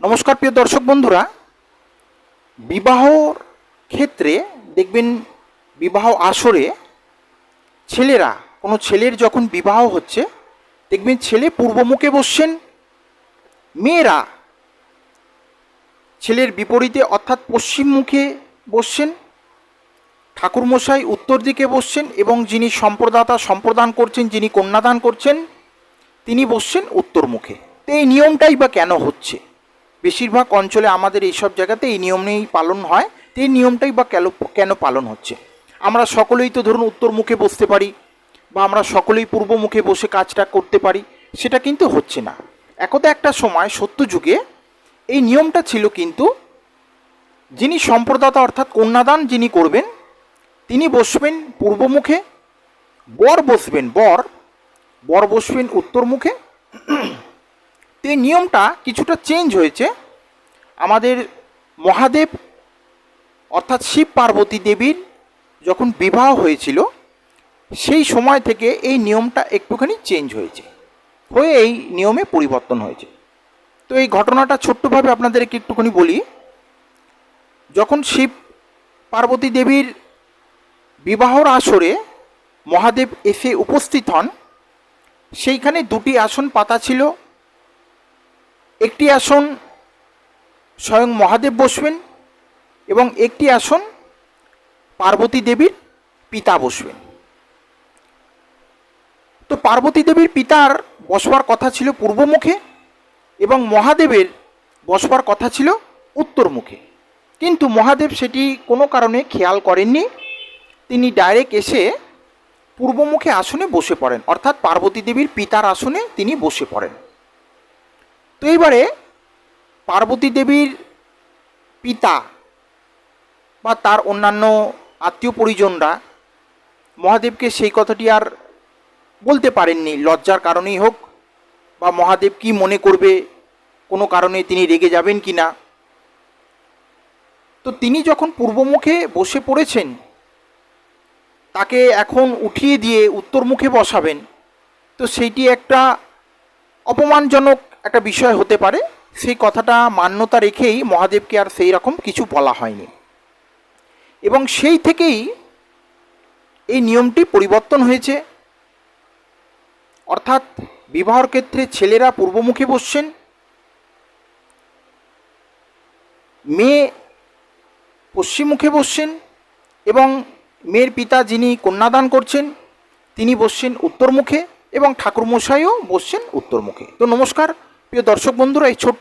নমস্কার প্রিয় দর্শক বন্ধুরা, বিবাহর ক্ষেত্রে দেখবেন বিবাহ আসরে ছেলেরা, কোনো ছেলের যখন বিবাহ হচ্ছে দেখবেন ছেলে পূর্বমুখে বসছেন, মেয়েরা ছেলের বিপরীতে অর্থাৎ পশ্চিম মুখে বসছেন, ঠাকুরমশাই উত্তর দিকে বসছেন এবং যিনি সম্প্রদাতা সম্প্রদান করছেন, যিনি কন্যাদান করছেন তিনি বসছেন উত্তর মুখে। তো এই নিয়মটাই বা কেন হচ্ছে? বেশিরভাগ অঞ্চলে আমাদের এইসব জায়গাতে এই নিয়মেই পালন হয়। তো এই নিয়মটাই বা কেন পালন হচ্ছে? আমরা সকলেই তো ধরুন উত্তর মুখে বসতে পারি বা আমরা সকলেই পূর্ব মুখে বসে কাজটা করতে পারি, সেটা কিন্তু হচ্ছে না। একদা একটা সময় সত্যযুগে এই নিয়মটা ছিল, কিন্তু যিনি সম্প্রদাতা অর্থাৎ কন্যাদান যিনি করবেন তিনি বসবেন পূর্ব মুখে, বর বসবেন উত্তর মুখে। তো এই নিয়মটা কিছুটা চেঞ্জ হয়েছে। আমাদের মহাদেব অর্থাৎ শিব পার্বতী দেবীর যখন বিবাহ হয়েছিল সেই সময় থেকে এই নিয়মটা একটুখানি চেঞ্জ হয়েছে, হয়ে এই নিয়মে পরিবর্তন হয়েছে। তো এই ঘটনাটা ছোট্টভাবে আপনাদেরকে একটুখানি বলি। যখন শিব পার্বতী দেবীর বিবাহর আসরে মহাদেব এসে উপস্থিত হন, সেইখানে দুটি আসন পাতা ছিল। একটি আসন স্বয়ং মহাদেব বসবেন এবং একটি আসন পার্বতী দেবীর পিতা বসবেন। তো পার্বতী দেবীর পিতার বসবার কথা ছিল পূর্ব মুখে এবং মহাদেবের বসবার কথা ছিল উত্তর মুখে, কিন্তু মহাদেব সেটি কোনো কারণে খেয়াল করেননি। তিনি ডাইরেক্ট এসে পূর্বমুখে আসনে বসে পড়েন, অর্থাৎ পার্বতী দেবীর পিতার আসনে তিনি বসে পড়েন। তো এইবারে পার্বতী দেবীর পিতা বা তার অন্যান্য আত্মীয় পরিজনরা মহাদেবকে সেই কথাটি আর বলতে পারেননি, লজ্জার কারণেই হোক বা মহাদেব কি মনে করবে, কোনো কারণে তিনি রেগে যাবেন কি না। তো তিনি যখন পূর্বমুখে বসে পড়েছেন, তাকে এখন উঠিয়ে দিয়ে উত্তর মুখে বসাবেন, তো সেইটি একটা অপমানজনক একটা বিষয় হতে পারে। সেই কথাটা মান্যতা রেখেই মহাদেবকে আর সেই রকম কিছু বলা হয়নি এবং সেই থেকেই এই নিয়মটি পরিবর্তন হয়েছে। অর্থাৎ বিবাহর ক্ষেত্রে ছেলেরা পূর্বমুখে বসছেন, মেয়ে পশ্চিম মুখে বসছেন এবং মেয়ের পিতা যিনি কন্যাদান করছেন তিনি বসছেন উত্তর মুখে এবং ঠাকুরমশাইও বসছেন উত্তর মুখে। তো নমস্কার প্রিয় দর্শক বন্ধুরা, এই ছোট্ট